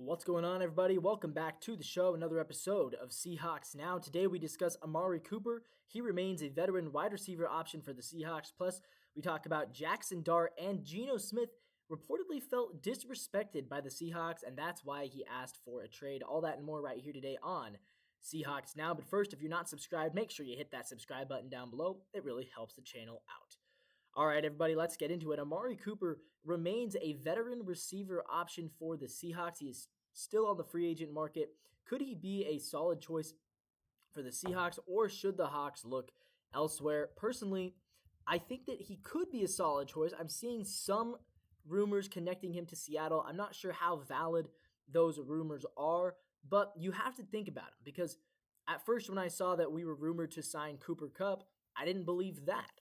What's going on, everybody? Welcome back to the show. Another episode of Seahawks Now. Today we discuss Amari Cooper. He remains a veteran wide receiver option for the Seahawks. Plus, we talk about Jackson Dart and Gino Smith reportedly felt disrespected by the Seahawks, and that's why he asked for a trade. All that and more right here today on Seahawks Now. But first, if you're not subscribed, make sure you hit that subscribe button down below. It really helps the channel out. All right, everybody, let's get into it. Amari Cooper remains a veteran receiver option for the Seahawks. He is still on the free agent market. Could he be a solid choice for the Seahawks, or should the Hawks look elsewhere? Personally, I think that he could be a solid choice. I'm seeing some rumors connecting him to Seattle. I'm not sure how valid those rumors are, but you have to think about him because at first when I saw that we were rumored to sign Cooper Kupp, I didn't believe that.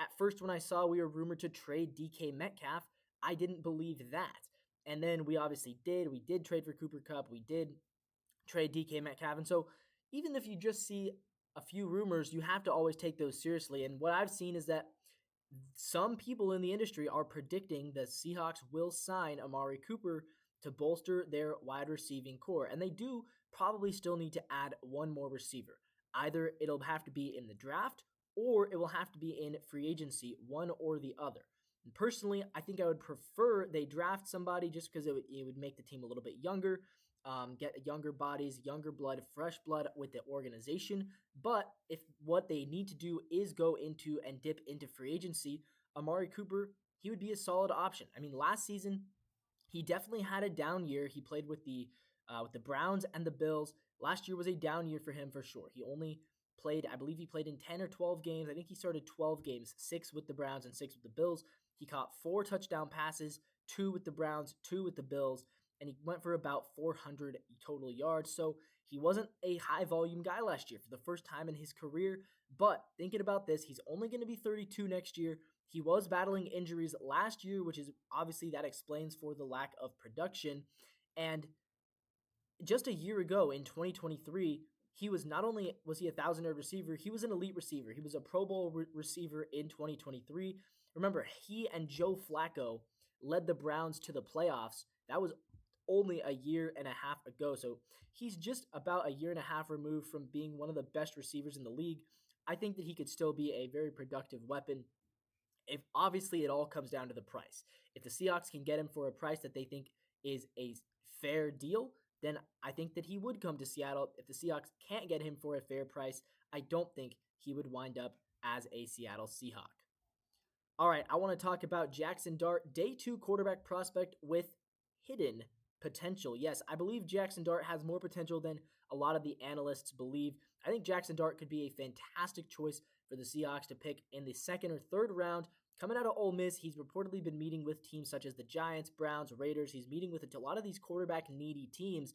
At first, when I saw we were rumored to trade DK Metcalf, I didn't believe that. And then we obviously did. We did trade for Cooper Kupp. We did trade DK Metcalf. And so even if you just see a few rumors, you have to always take those seriously. And what I've seen is that some people in the industry are predicting that Seahawks will sign Amari Cooper to bolster their wide receiving core. And they do probably still need to add one more receiver. Either it'll have to be in the draft or it will have to be in free agency, one or the other. And personally, I think I would prefer they draft somebody just because it would make the team a little bit younger, get younger bodies, younger blood, fresh blood with the organization. But if what they need to do is go into and dip into free agency, Amari Cooper, he would be a solid option. I mean, last season, he definitely had a down year. He played with the Browns and the Bills. Last year was a down year for him for sure. He only played, I believe he played in 10 or 12 games. I think he started 12 games, 6 with the Browns and 6 with the Bills. He caught 4 touchdown passes, 2 with the Browns, 2 with the Bills, and he went for about 400 total yards. So he wasn't a high volume guy last year for the first time in his career. But thinking about this, he's only going to be 32 next year. He was battling injuries last year, which is obviously that explains for the lack of production. And just a year ago in 2023, he was not only was he a 1,000-yard receiver, he was an elite receiver. He was a Pro Bowl receiver in 2023. Remember, he and Joe Flacco led the Browns to the playoffs. That was only a year and a half ago. So he's just about a year and a half removed from being one of the best receivers in the league. I think that he could still be a very productive weapon. If obviously it all comes down to the price. If the Seahawks can get him for a price that they think is a fair deal, then I think that he would come to Seattle. If the Seahawks can't get him for a fair price, I don't think he would wind up as a Seattle Seahawk. All right, I want to talk about Jackson Dart, day 2 quarterback prospect with hidden potential. Yes, I believe Jackson Dart has more potential than a lot of the analysts believe. I think Jackson Dart could be a fantastic choice for the Seahawks to pick in the 2nd or 3rd round. Coming out of Ole Miss, he's reportedly been meeting with teams such as the Giants, Browns, Raiders. He's meeting with a lot of these quarterback-needy teams.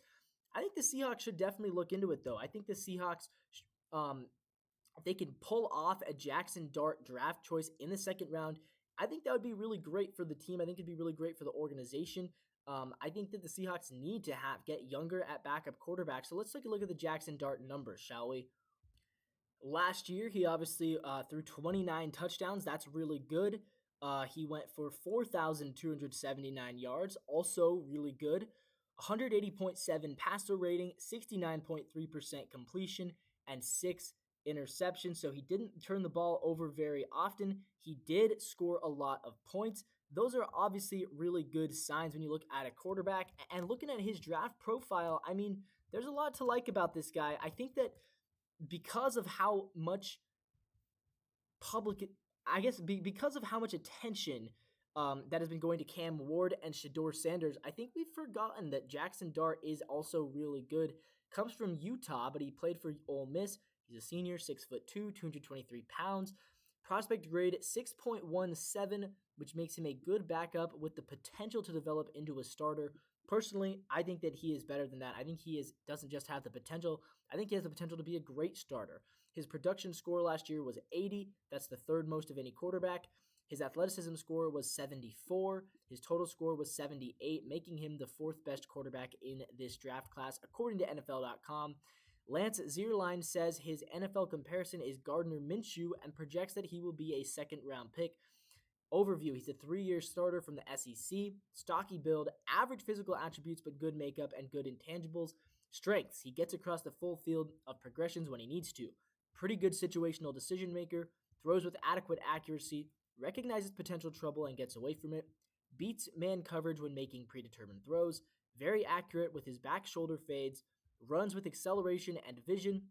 I think the Seahawks should definitely look into it, though. I think the Seahawks, if they can pull off a Jackson Dart draft choice in the 2nd round, I think that would be really great for the team. I think it'd be really great for the organization. I think that the Seahawks need to get younger at backup quarterback. So let's take a look at the Jackson Dart numbers, shall we? Last year, he obviously threw 29 touchdowns. That's really good. He went for 4,279 yards. Also really good. 180.7 passer rating, 69.3% completion, and 6 interceptions. So he didn't turn the ball over very often. He did score a lot of points. Those are obviously really good signs when you look at a quarterback. And looking at his draft profile, I mean, there's a lot to like about this guy. I think that because of how much because of how much attention that has been going to Cam Ward and Shedeur Sanders, I think we've forgotten that Jackson Dart is also really good. Comes from Utah, but he played for Ole Miss. He's a senior, 6'2", 223 pounds. Prospect grade 6.17, which makes him a good backup with the potential to develop into a starter. Personally, I think that he is better than that. I think doesn't just have the potential. I think he has the potential to be a great starter. His production score last year was 80. That's the 3rd most of any quarterback. His athleticism score was 74. His total score was 78, making him the 4th best quarterback in this draft class, according to NFL.com. Lance Zierlein says his NFL comparison is Gardner Minshew and projects that he will be a 2nd-round pick. Overview: he's a 3-year starter from the SEC, stocky build, average physical attributes but good makeup and good intangibles. Strengths: he gets across the full field of progressions when he needs to. Pretty good situational decision maker, throws with adequate accuracy, recognizes potential trouble and gets away from it, beats man coverage when making predetermined throws, very accurate with his back shoulder fades, runs with acceleration and vision,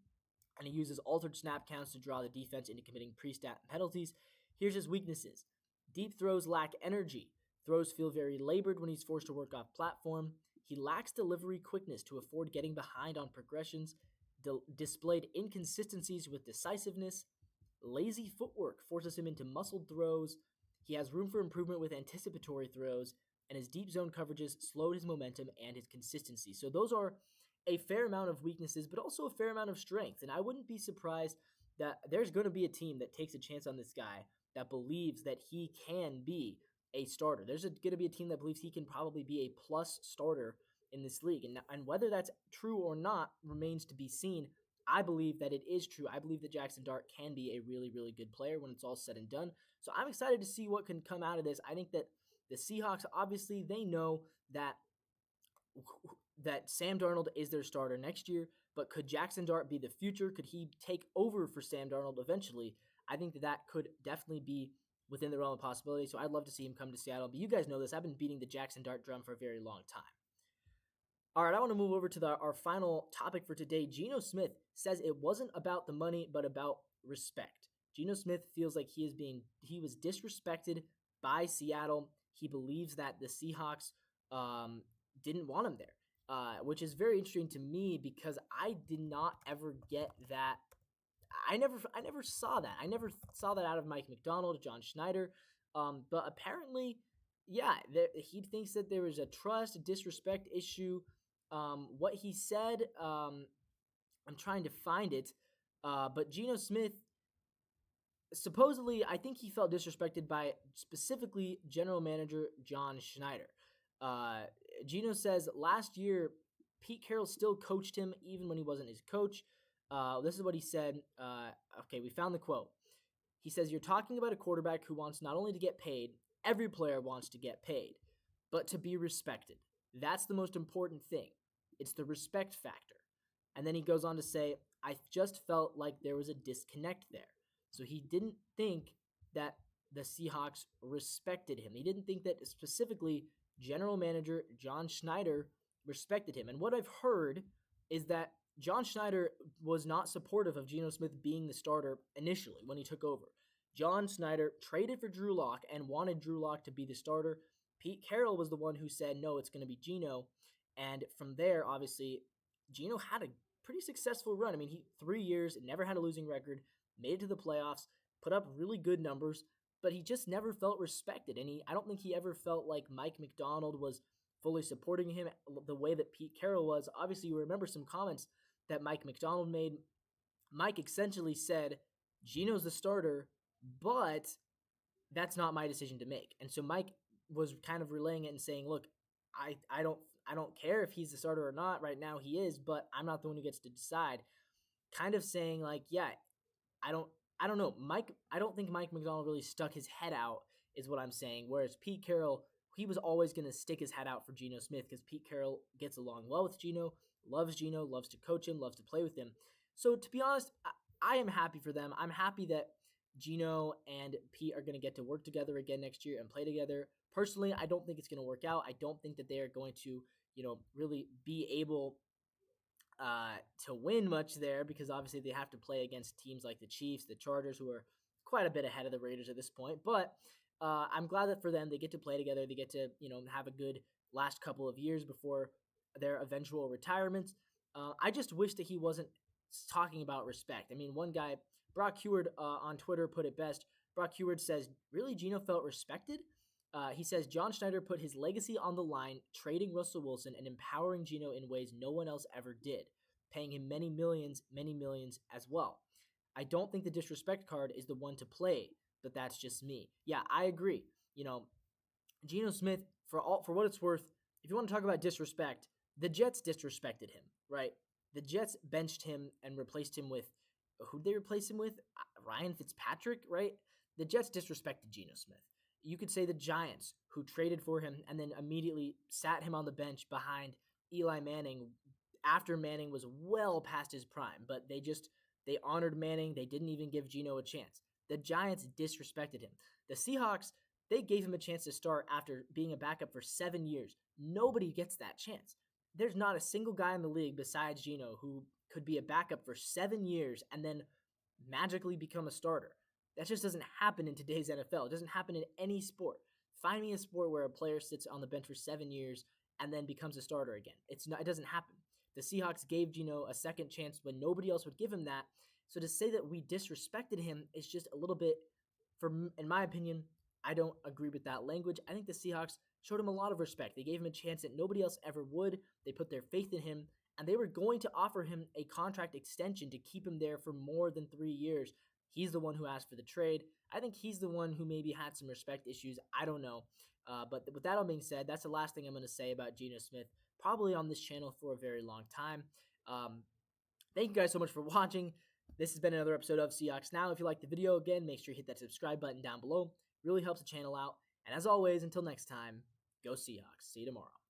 and he uses altered snap counts to draw the defense into committing pre-snap penalties. Here's his weaknesses. Deep throws lack energy. Throws feel very labored when he's forced to work off platform. He lacks delivery quickness to afford getting behind on progressions. Displayed inconsistencies with decisiveness. Lazy footwork forces him into muscled throws. He has room for improvement with anticipatory throws, and his deep zone coverages slowed his momentum and his consistency. So those are a fair amount of weaknesses, but also a fair amount of strength. And I wouldn't be surprised that there's going to be a team that takes a chance on this guy, that believes that he can be a starter. There's going to be a team that believes he can probably be a plus starter in this league. And whether that's true or not remains to be seen. I believe that it is true. I believe that Jackson Dart can be a really, really good player when it's all said and done. So I'm excited to see what can come out of this. I think that the Seahawks, obviously, they know that Sam Darnold is their starter next year, but could Jackson Dart be the future? Could he take over for Sam Darnold eventually? I think that could definitely be within the realm of possibility, so I'd love to see him come to Seattle. But you guys know this. I've been beating the Jackson Dart drum for a very long time. All right, I want to move over to our final topic for today. Gino Smith says it wasn't about the money, but about respect. Gino Smith feels like he was disrespected by Seattle. He believes that the Seahawks didn't want him there, which is very interesting to me because I did not ever get that. I never saw that. I never saw that out of Mike McDonald, John Schneider. But apparently, yeah, he thinks that there was a trust, disrespect issue. What he said, I'm trying to find it, but Gino Smith, supposedly, I think he felt disrespected by specifically general manager John Schneider. Gino says last year, Pete Carroll still coached him even when he wasn't his coach. This is what he said. Okay, we found the quote. He says, "You're talking about a quarterback who wants not only to get paid, every player wants to get paid, but to be respected. That's the most important thing. It's the respect factor." And then he goes on to say, "I just felt like there was a disconnect there." So he didn't think that the Seahawks respected him. He didn't think that specifically general manager John Schneider respected him. And what I've heard is that John Schneider was not supportive of Geno Smith being the starter initially when he took over. John Schneider traded for Drew Lock and wanted Drew Lock to be the starter. Pete Carroll was the one who said, no, it's going to be Geno. And from there, obviously, Geno had a pretty successful run. I mean, 3 years, never had a losing record, made it to the playoffs, put up really good numbers, but he just never felt respected. And I don't think he ever felt like Mike McDonald was fully supporting him the way that Pete Carroll was. Obviously, you remember some comments that Mike McDonald made. Mike essentially said, Geno's the starter, but that's not my decision to make. And so Mike was kind of relaying it and saying, look, I don't care if he's the starter or not. Right now he is, but I'm not the one who gets to decide. Kind of saying like, yeah, I don't know. I don't think Mike McDonald really stuck his head out is what I'm saying. Whereas Pete Carroll, he was always going to stick his head out for Geno Smith because Pete Carroll gets along well with Geno, loves to coach him, loves to play with him. So to be honest, I am happy for them. I'm happy that Geno and Pete are going to get to work together again next year and play together. Personally, I don't think it's going to work out. I don't think that they are going to, really be able to win much there because obviously they have to play against teams like the Chiefs, the Chargers, who are quite a bit ahead of the Raiders at this point. But I'm glad that for them, they get to play together. They get to, have a good last couple of years before their eventual retirement. I just wish that he wasn't talking about respect. I mean, one guy, Brock Heward on Twitter put it best. Brock Heward says, really, Geno felt respected? He says, John Schneider put his legacy on the line, trading Russell Wilson and empowering Geno in ways no one else ever did, paying him many millions as well. I don't think the disrespect card is the one to play, but that's just me. Yeah, I agree. Geno Smith, for what it's worth, if you want to talk about disrespect, the Jets disrespected him, right? The Jets benched him and replaced him with, who'd they replace him with? Ryan Fitzpatrick, right? The Jets disrespected Geno Smith. You could say the Giants, who traded for him and then immediately sat him on the bench behind Eli Manning after Manning was well past his prime. But they honored Manning. They didn't even give Gino a chance. The Giants disrespected him. The Seahawks, they gave him a chance to start after being a backup for 7 years. Nobody gets that chance. There's not a single guy in the league besides Gino who could be a backup for 7 years and then magically become a starter. That just doesn't happen in today's NFL. It doesn't happen in any sport. Find me a sport where a player sits on the bench for 7 years and then becomes a starter again. It doesn't happen. The Seahawks gave Gino a second chance when nobody else would give him that. So to say that we disrespected him is just a little bit, in my opinion, I don't agree with that language. I think the Seahawks showed him a lot of respect. They gave him a chance that nobody else ever would. They put their faith in him, and they were going to offer him a contract extension to keep him there for more than 3 years. He's the one who asked for the trade. I think he's the one who maybe had some respect issues. I don't know. But with that all being said, that's the last thing I'm going to say about Gino Smith, probably on this channel for a very long time. Thank you guys so much for watching. This has been another episode of Seahawks Now. If you liked the video, again, make sure you hit that subscribe button down below. Really helps the channel out. And as always, until next time, go Seahawks. See you tomorrow.